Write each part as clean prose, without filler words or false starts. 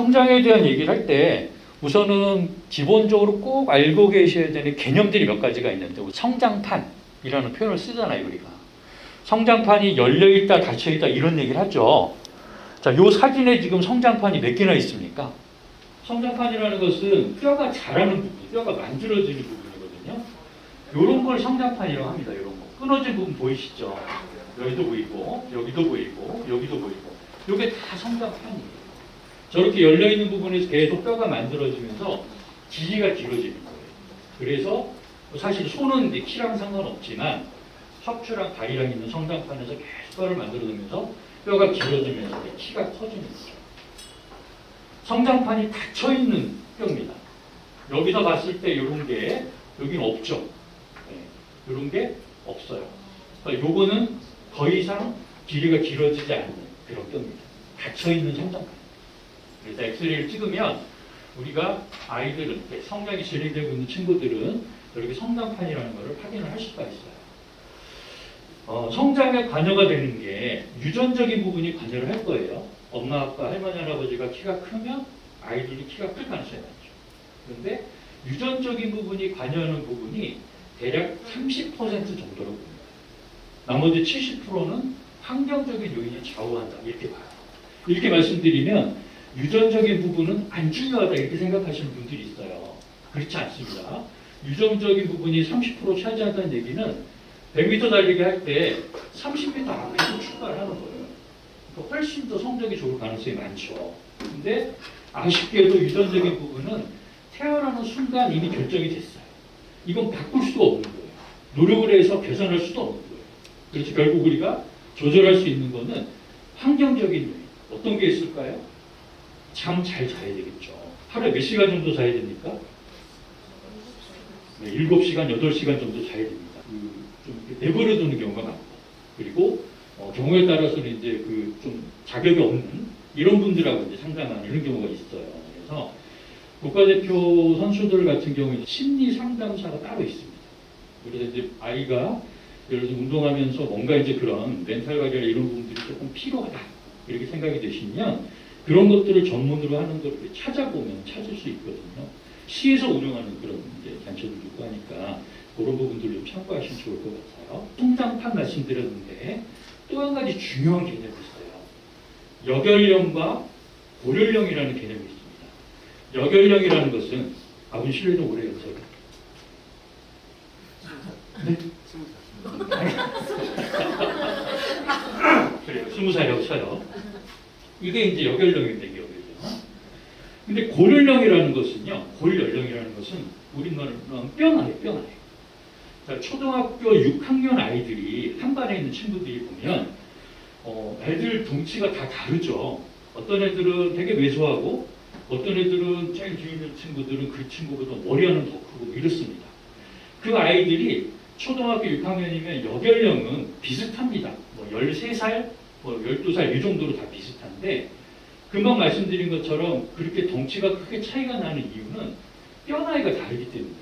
성장에 대한 얘기를 할 때 우선은 기본적으로 꼭 알고 계셔야 되는 개념들이 몇 가지가 있는데 성장판이라는 표현을 쓰잖아요. 우리가 성장판이 열려있다 닫혀있다 이런 얘기를 하죠. 자, 요 사진에 지금 성장판이 몇 개나 있습니까? 성장판이라는 것은 뼈가 자라는 부분, 뼈가 만들어지는 부분이거든요. 요런 걸 성장판이라고 합니다. 요런 거. 끊어진 부분 보이시죠? 여기도 보이고, 여기도 보이고, 여기도 보이고. 요게 다 성장판이에요. 저렇게 열려있는 부분에서 계속 뼈가 만들어지면서 길이가 길어지는 거예요. 그래서 사실 손은 키랑 상관없지만 척추랑 다리랑 있는 성장판에서 계속 뼈를 만들어내면서 뼈가 길어지면서 키가 커지는 거죠. 성장판이 닫혀있는 뼈입니다. 여기서 봤을 때 이런 게 여기는 없죠. 네, 이런 게 없어요. 그러니까 요거는 더 이상 길이가 길어지지 않는 그런 뼈입니다. 닫혀있는 성장판. 그래서 엑스레이를 찍으면 우리가 아이들은 성장이 진행되고 있는 친구들은 이렇게 성장판이라는 것을 확인을 할 수가 있어요. 성장에 관여가 되는 게 유전적인 부분이 관여를 할 거예요. 엄마, 아빠, 할머니, 할아버지가 키가 크면 아이들이 키가 클 가능성이 많죠. 그런데 유전적인 부분이 관여하는 부분이 대략 30% 정도라고 봅니다. 나머지 70%는 환경적인 요인이 좌우한다. 이렇게 봐요. 이렇게 말씀드리면 유전적인 부분은 안 중요하다 이렇게 생각하시는 분들이 있어요. 그렇지 않습니다. 유전적인 부분이 30% 차지한다는 얘기는 100m 달리기 할 때 30m 앞에서 출발을 하는 거예요. 그러니까 훨씬 더 성적이 좋을 가능성이 많죠. 근데 아쉽게도 유전적인 부분은 태어나는 순간 이미 결정이 됐어요. 이건 바꿀 수가 없는 거예요. 노력을 해서 개선할 수도 없는 거예요. 그래서 결국 우리가 조절할 수 있는 거는 환경적인 요인. 어떤 게 있을까요? 잠 잘 자야 되겠죠. 하루에 몇 시간 정도 자야 됩니까? 네, 7시간, 8시간 정도 자야 됩니다. 좀 내버려 두는 경우가 많고, 그리고 경우에 따라서는 이제 좀 자격이 없는 이런 분들하고 이제 상담하는 이런 경우가 있어요. 그래서 국가대표 선수들 같은 경우에 심리 상담사가 따로 있습니다. 그래서 이제 아이가 예를 들어 운동하면서 뭔가 이제 그런 멘탈 관리나 이런 부분들이 조금 필요하다 이렇게 생각이 되시면 그런 것들을 전문으로 하는 걸 찾아보면 찾을 수 있거든요. 시에서 운영하는 그런 이제 단체들도 있고 하니까 그런 부분들 좀 참고하시면 좋을 것 같아요. 성장판 말씀드렸는데 또 한 가지 중요한 개념이 있어요. 여결령과 고련령이라는 개념이 있습니다. 여결령이라는 것은 아버님 실례 좀 오래 했어요. 네? 그래요. 20살이라고 쳐요. 이게 이제 여결령인데 이게 여결령. 근데 고련령이라는 것은요. 골연령이라는 것은 우리말로 뼈나요, 뼈나요. 자, 초등학교 6학년 아이들이 한 반에 있는 친구들이 보면 애들 덩치가 다 다르죠. 어떤 애들은 되게 왜소하고 어떤 애들은 제일 뒤에 있는 친구들은 그 친구보다 머리하는 더 크고 이렇습니다. 그 아이들이 초등학교 6학년이면 여결령은 비슷합니다. 뭐 13살, 뭐 12살 이 정도로 다 비슷한데 금방 말씀드린 것처럼 그렇게 덩치가 크게 차이가 나는 이유는 뼈 나이가 다르기 때문이에요.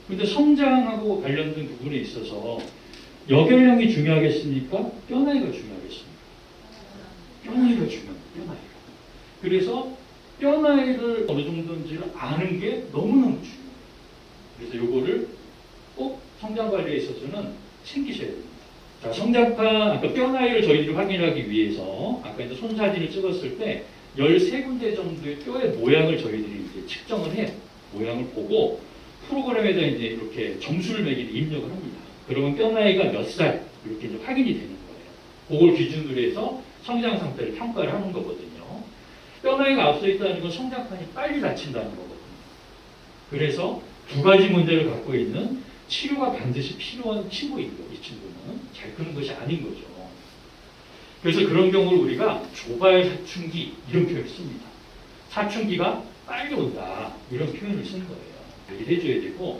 그런데 성장하고 관련된 부분에 있어서 여결령이 중요하겠습니까? 뼈 나이가 중요하겠습니까? 뼈 나이가 중요합니다. 뼈 나이가. 그래서 뼈 나이를 어느 정도인지를 아는 게 너무너무 중요해요. 그래서 요거를 꼭 성장 관리에 있어서는 챙기셔야 됩니다. 자, 성장판, 아까 뼈 나이를 저희들이 확인하기 위해서 아까 이제 손 사진을 찍었을 때 13군데 정도의 뼈의 모양을 저희들이 이제 측정을 해요. 모양을 보고 프로그램에다 이제 이렇게 점수를 매기는 입력을 합니다. 그러면 뼈 나이가 몇 살 이렇게 이제 확인이 되는 거예요. 그걸 기준으로 해서 성장 상태를 평가를 하는 거거든요. 뼈 나이가 앞서 있다는 건 성장판이 빨리 닫힌다는 거거든요. 그래서 두 가지 문제를 갖고 있는 치료가 반드시 필요한 친구인 거예요. 이 친구는 잘 크는 것이 아닌 거죠. 그래서 그런 경우를 우리가 조발 사춘기 이런 표현을 씁니다. 사춘기가 빨리 온다 이런 표현을 쓰는 거예요. 관리를 해줘야 되고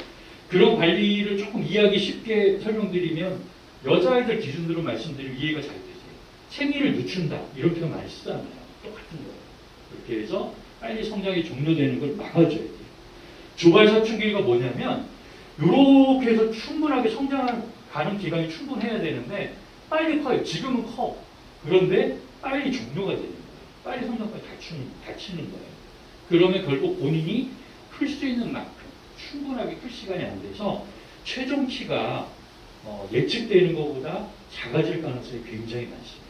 그런 관리를 조금 이해하기 쉽게 설명드리면 여자아이들 기준으로 말씀드리면 이해가 잘 되세요. 생리를 늦춘다 이런 표현 많이 쓰잖아요. 똑같은 거예요. 그렇게 해서 빨리 성장이 종료되는 걸 막아줘야 돼요. 조발 사춘기가 뭐냐면 이렇게 해서 충분하게 성장하는 기간이 충분해야 되는데 빨리 커요. 지금은 커. 그런데 빨리 종료가 되는 거예요. 빨리 성장판이 닫히는 거예요. 그러면 결국 본인이 클 수 있는 만큼 충분하게 클 시간이 안 돼서 최종 키가 예측되는 것보다 작아질 가능성이 굉장히 많습니다.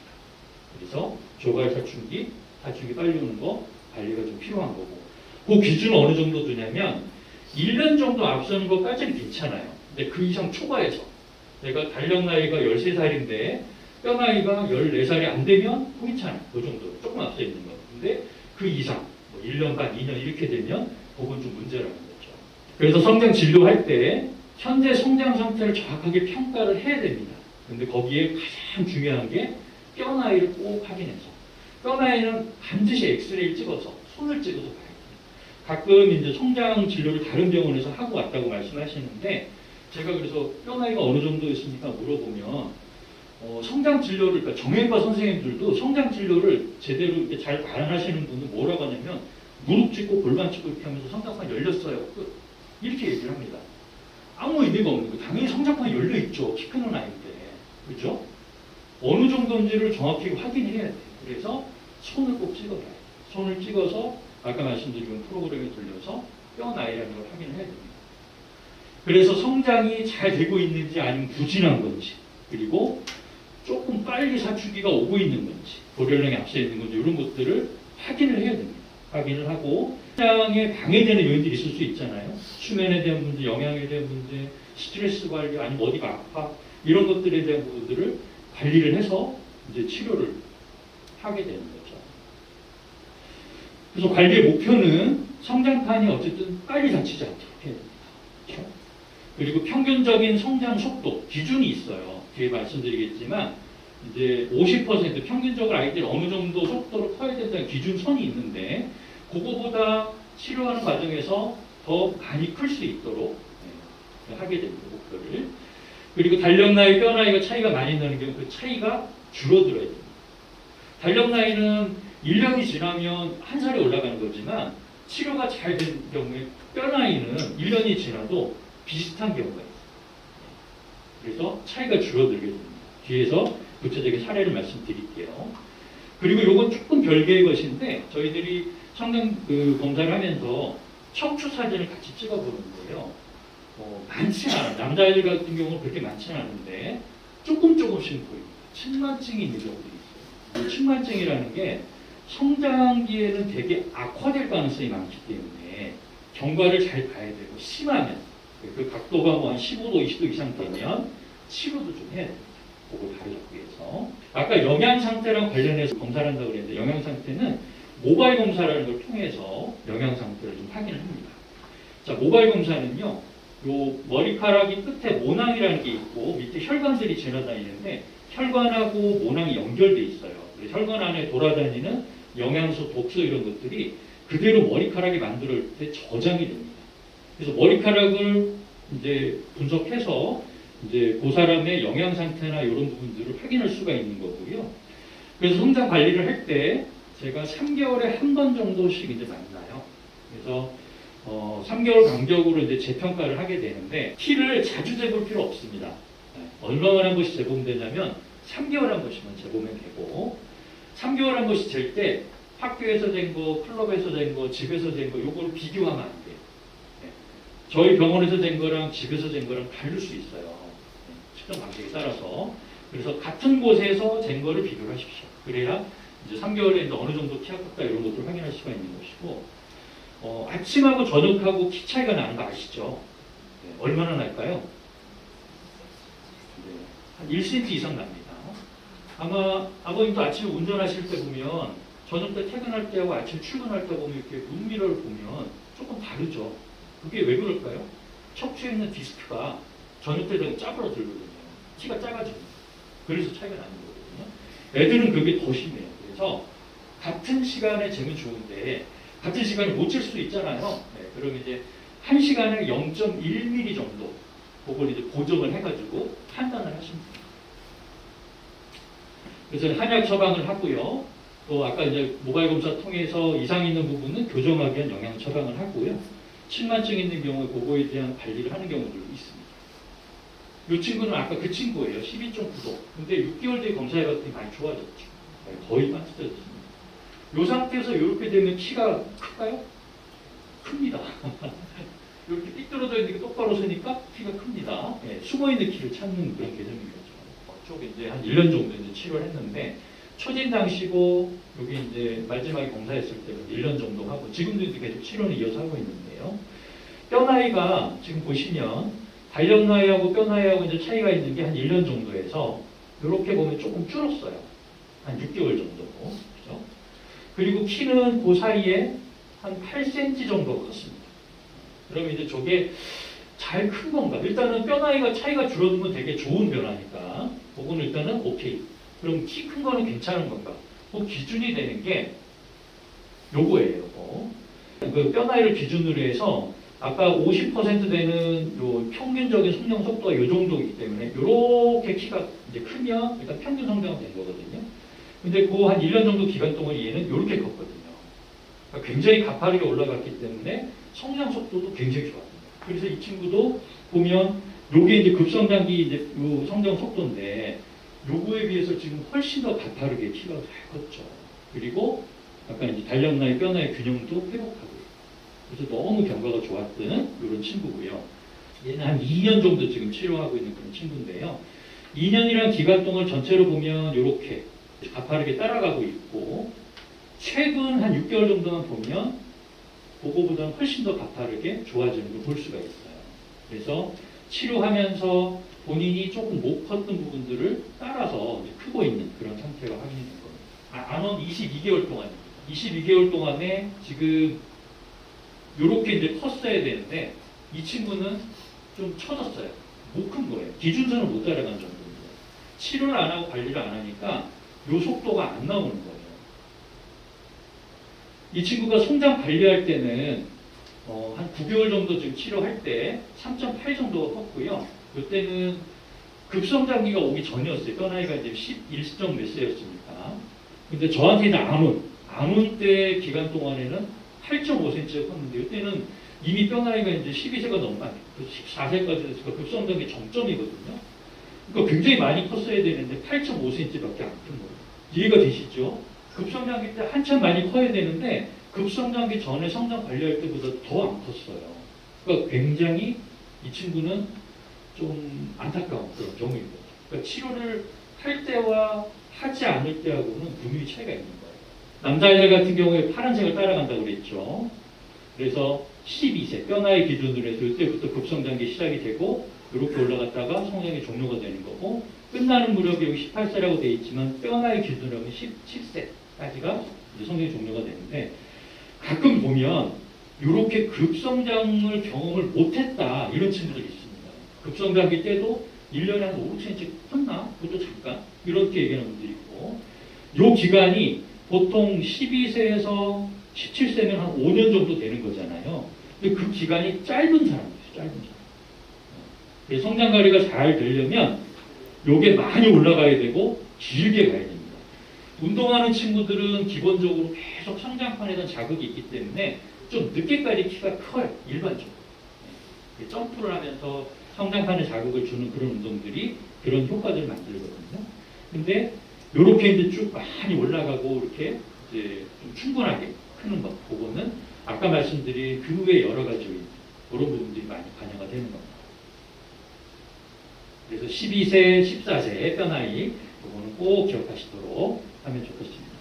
그래서 조갈 사춘기 빨리 오는 거 관리가 좀 필요한 거고, 그 기준은 어느 정도 두냐면 1년 정도 앞서는 것까지는 괜찮아요. 근데 그 이상 초과해서 내가 달력 나이가 13살인데 뼈 나이가 14살이 안 되면 괜찮아요. 그 정도 조금 앞서 있는 거. 근데 그 이상 뭐 1년 반, 2년 이렇게 되면 그건 좀 문제라는 거죠. 그래서 성장 진료할 때 현재 성장 상태를 정확하게 평가를 해야 됩니다. 근데 거기에 가장 중요한 게 뼈 나이를 꼭 확인해서, 뼈 나이는 반드시 엑스레이를 찍어서 손을 찍어서 봐야 돼요. 가끔 이제 성장 진료를 다른 병원에서 하고 왔다고 말씀하시는데, 제가 그래서 뼈 나이가 어느 정도 있습니까 물어보면 성장 진료를, 그러니까 정형외과 선생님들도 성장 진료를 제대로 이렇게 잘 안 하시는 분은 뭐라고 하냐면 무릎 짚고 골반 짚고 이렇게 하면서 성장판 열렸어요. 끝. 이렇게 얘기를 합니다. 아무 의미가 없는 거예요. 당연히 성장판이 열려 있죠. 키 크는 아이인데, 그렇죠? 어느 정도인지를 정확히 확인해야 돼요. 그래서 손을 꼭 찍어봐요. 손을 찍어서 아까 말씀드린 프로그램에 돌려서 뼈 나이라는 걸 확인해야 됩니다. 그래서 성장이 잘 되고 있는지 아니면 부진한 건지, 그리고 조금 빨리 사춘기가 오고 있는 건지, 고령에 앞서 있는 건지, 이런 것들을 확인을 해야 됩니다. 확인을 하고, 성장에 방해되는 요인들이 있을 수 있잖아요. 수면에 대한 문제, 영양에 대한 문제, 스트레스 관리, 아니면 어디가 아파, 이런 것들에 대한 부분들을 관리를 해서 이제 치료를 하게 되는 거죠. 그래서 관리의 목표는 성장판이 어쨌든 빨리 닫히지 않도록 해야 됩니다. 그렇죠? 그리고 평균적인 성장 속도 기준이 있어요. 뒤에 말씀드리겠지만 이제 50% 평균적으로 아이들이 어느 정도 속도로 커야 된다는 기준선이 있는데, 그거보다 치료하는 과정에서 더 많이 클 수 있도록 하게 됩니다. 목표를. 그리고 달력 나이, 뼈 나이가 차이가 많이 나는 경우 그 차이가 줄어들어야 됩니다. 달력 나이는 1년이 지나면 1살이 올라가는 거지만, 치료가 잘 된 경우에 뼈 나이는 1년이 지나도 비슷한 경우가 있어요. 그래서 차이가 줄어들게 됩니다. 뒤에서 구체적인 사례를 말씀드릴게요. 그리고 이건 조금 별개의 것인데, 저희들이 성장 검사를 하면서 척추 사진을 같이 찍어보는 거예요. 많지는 않아요. 남자애들 같은 경우는 그렇게 많지는 않은데 조금씩 보입니다. 측만증이 있는 경우도 있어요. 이 측만증이라는 게 성장기에는 되게 악화될 가능성이 많기 때문에 경과를 잘 봐야 되고, 심하면 그 각도가 뭐 한 15도, 20도 이상 되면 치료도 좀 해야 됩니다. 그걸 바로잡기 위해서. 아까 영양 상태랑 관련해서 검사를 한다고 그랬는데, 영양 상태는 모바일 검사라는 걸 통해서 영양 상태를 좀 확인을 합니다. 자, 모바일 검사는요, 요 머리카락이 끝에 모낭이라는 게 있고 밑에 혈관들이 지나다니는데, 혈관하고 모낭이 연결돼 있어요. 혈관 안에 돌아다니는 영양소, 독소 이런 것들이 그대로 머리카락이 만들 때 저장이 됩니다. 그래서 머리카락을 이제 분석해서 이제 그 사람의 영양 상태나 이런 부분들을 확인할 수가 있는 거고요. 그래서 성장 관리를 할 때 제가 3개월에 한 번 정도씩 이제 만나요. 그래서 3개월 간격으로 이제 재평가를 하게 되는데, 키를 자주 재볼 필요 없습니다. 얼마나 한 번씩 재보면 되냐면 3개월에 한 번씩만 재보면 되고, 3개월에 한 번씩 잴 때 학교에서 잰 거, 클럽에서 잰 거, 집에서 잰 거, 요거를 비교하면 안 돼요. 저희 병원에서 잰 거랑 집에서 잰 거랑 다를 수 있어요. 측정 방식에 따라서. 그래서 같은 곳에서 잰 거를 비교를 하십시오. 그래야 이제 3개월에 이제 어느 정도 키가 컸다 이런 것들을 확인할 수가 있는 것이고, 아침하고 저녁하고 키 차이가 나는 거 아시죠? 네, 얼마나 날까요? 네, 한 1cm 이상 납니다. 아마 아버님도 아침에 운전하실 때 보면, 저녁 때 퇴근할 때하고 아침 출근할 때 보면 이렇게 룸미러를 보면 조금 다르죠. 그게 왜 그럴까요? 척추에 있는 디스크가 저녁 때 되면 짜부러들거든요. 키가 작아집니다. 그래서 차이가 나는 거거든요. 애들은 그게 더 심해요. 그래서 같은 시간에 재면 좋은데 같은 시간에 못 잴 수 있잖아요. 네, 그럼 이제 1시간에 0.1mm 정도 그걸 이제 고정을 해가지고 판단을 하십니다. 그래서 한약 처방을 하고요. 또 아까 이제 모바일 검사 통해서 이상 있는 부분은 교정하기 위한 영양 처방을 하고요. 측만증 있는 경우에 그거에 대한 관리를 하는 경우도 있습니다. 이 친구는 아까 그 친구예요. 12.9도. 근데 6개월 뒤에 검사해봤더니 많이 좋아졌죠. 거의 빠져졌습니다. 이 상태에서 이렇게 되면 키가 클까요? 큽니다. 이렇게 삐뚤어져 있는 게 똑바로 서니까 키가 큽니다. 예, 숨어있는 키를 찾는 그런 개념인 거죠. 쪽에 이제 한 1년 정도 이제 치료를 했는데, 초진 당시고, 여기 이제 마지막에 검사했을 때 1년 정도 하고, 지금도 이제 계속 치료는 이어서 하고 있는데요. 뼈 나이가 지금 보시면, 달력 나이하고 뼈 나이하고 이제 차이가 있는 게 한 1년 정도에서, 이렇게 보면 조금 줄었어요. 한 6개월 정도. 그죠? 그리고 키는 그 사이에 한 8cm 정도 컸습니다. 그러면 이제 저게 잘 큰 건가? 일단은 뼈 나이가 차이가 줄어든 건 되게 좋은 변화니까, 그거는 일단은 오케이. 그럼 키 큰 거는 괜찮은 건가? 그 기준이 되는 게 요거예요. 요거. 그 뼈 나이를 기준으로 해서 아까 50% 되는 요 평균적인 성장 속도가 요 정도이기 때문에 요렇게 키가 이제 크면 일단 평균 성장은 된 거거든요. 근데 그 한 1년 정도 기간 동안 얘는 요렇게 컸거든요. 그러니까 굉장히 가파르게 올라갔기 때문에 성장 속도도 굉장히 좋았습니다. 그래서 이 친구도 보면 요게 이제 급성장기 이제 요 성장 속도인데 요거에 비해서 지금 훨씬 더 가파르게 키가 잘 컸죠. 그리고 아까 이제 달력 나이, 뼈 나이 균형도 회복하고. 그래서 너무 경과가 좋았던 이런 친구고요. 얘는 한 2년 정도 지금 치료하고 있는 그런 친구인데요. 2년이라는 기간 동안 전체로 보면 이렇게 가파르게 따라가고 있고, 최근 한 6개월 정도만 보면 그거보다는 훨씬 더 가파르게 좋아지는 걸 볼 수가 있어요. 그래서 치료하면서 본인이 조금 못 컸던 부분들을 따라서 이제 크고 있는 그런 상태가 확인이 된 겁니다. 안원 22개월 동안입니다. 22개월 동안에 지금 요렇게 이제 컸어야 되는데 이 친구는 좀 처졌어요. 못 큰 거예요. 기준선을 못 따라간 정도입니다. 치료를 안 하고 관리를 안 하니까 요 속도가 안 나오는 거예요. 이 친구가 성장 관리할 때는 한 9개월 정도 지금 치료할 때 3.8 정도가 컸고요. 이때는 급성장기가 오기 전이었어요. 뼈 나이가 이제 11점 몇 세였으니까. 근데 저한테는 암훈 때 기간 동안에는 8.5cm가 컸는데 이때는 이미 뼈 나이가 이제 12세가 넘어 14세까지 돼서 급성장기 정점이거든요. 그러니까 굉장히 많이 컸어야 되는데 8.5cm밖에 안 큰 거예요. 이해가 되시죠? 급성장기 때 한참 많이 커야 되는데 급성장기 전에 성장 관리할 때보다 더 안 컸어요. 그러니까 굉장히 이 친구는 좀 안타까운 그런 경우인 거죠. 그러니까 치료를 할 때와 하지 않을 때하고는 분명히 차이가 있는 거예요. 남자애들 같은 경우에 파란색을 따라간다고 그랬죠. 그래서 12세, 뼈 나이 기준으로 해서 이때부터 급성장기 시작이 되고 이렇게 올라갔다가 성장이 종료가 되는 거고, 끝나는 무렵에 여기 18세라고 되어 있지만 뼈 나이 기준으로 하면 17세까지가 이제 성장이 종료가 되는데, 가끔 보면 이렇게 급성장을 경험을 못했다 이런 친구들이 있습니다. 급성장기 때도 1년에 한 5, 6cm 컸나? 그것도 잠깐 이렇게 얘기하는 분들이 있고, 이 기간이 보통 12세에서 17세면 한 5년 정도 되는 거잖아요. 근데 그 기간이 짧은 사람이에요. 짧은 사람. 성장 관리가 잘 되려면 요게 많이 올라가야 되고 길게 가야 됩니다. 운동하는 친구들은 기본적으로 계속 성장판에 대한 자극이 있기 때문에 좀 늦게까지 키가 커요. 일반적으로. 점프를 하면서 성장판에 자극을 주는 그런 운동들이 그런 효과들을 만들거든요. 근데 요렇게 이제 쭉 많이 올라가고 이렇게 이제 좀 충분하게 크는 것, 그거는 아까 말씀드린 그 외 여러 가지 그런 부분들이 많이 반영가 되는 겁니다. 그래서 12세, 14세 뼈 나이, 그거는 꼭 기억하시도록 하면 좋겠습니다.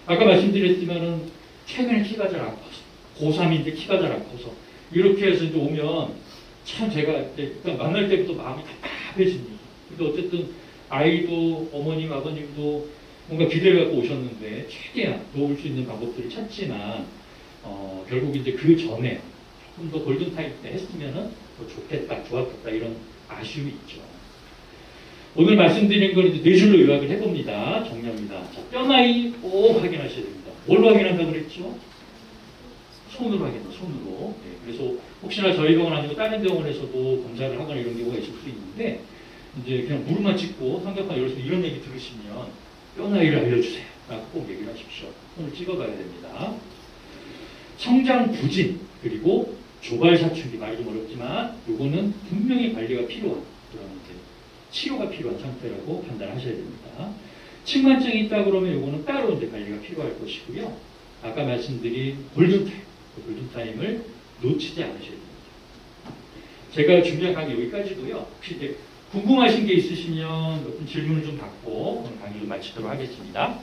아까 말씀드렸지만은 최근에 키가 잘 안 커서, 고3인데 키가 잘 안 커서 이렇게 해서 이제 오면 참 제가 일단 만날 때부터 마음이 답답해집니다. 근데 어쨌든 아이도 어머님, 아버님도 뭔가 기대를 갖고 오셨는데 최대한 도울 수 있는 방법들을 찾지만 결국 이제 그 전에 조금 더 골든타임 때 했으면은 더 좋겠다, 좋았겠다 이런 아쉬움이 있죠. 오늘 말씀드린 건 이제 네 줄로 요약을 해봅니다. 정리합니다. 자, 뼈 나이 꼭 확인하셔야 됩니다. 뭘로 확인한다고 그랬죠? 손으로 확인합니다. 손으로. 네, 그래서 혹시나 저희 병원 아니고 다른 병원에서도 검사를 하거나 이런 경우가 있을 수 있는데, 이제 그냥 무릎만 찍고 성격판 열어서 이런 얘기 들으시면 뼈 나이를 알려주세요. 라고 꼭 얘기를 하십시오. 손을 찍어봐야 됩니다. 성장 부진, 그리고 조발 사춘기, 말이 좀 어렵지만 요거는 분명히 관리가 필요한 그런 치료가 필요한 상태라고 판단하셔야 됩니다. 측만증이 있다 그러면 요거는 따로 이제 관리가 필요할 것이고요. 아까 말씀드린 골든타임, 그 골든타임을 놓치지 않으셔야 됩니다. 제가 준비한 강의 여기까지고요. 혹시 이제 궁금하신 게 있으시면 몇 분 질문을 좀 받고 오늘 강의를 마치도록 하겠습니다.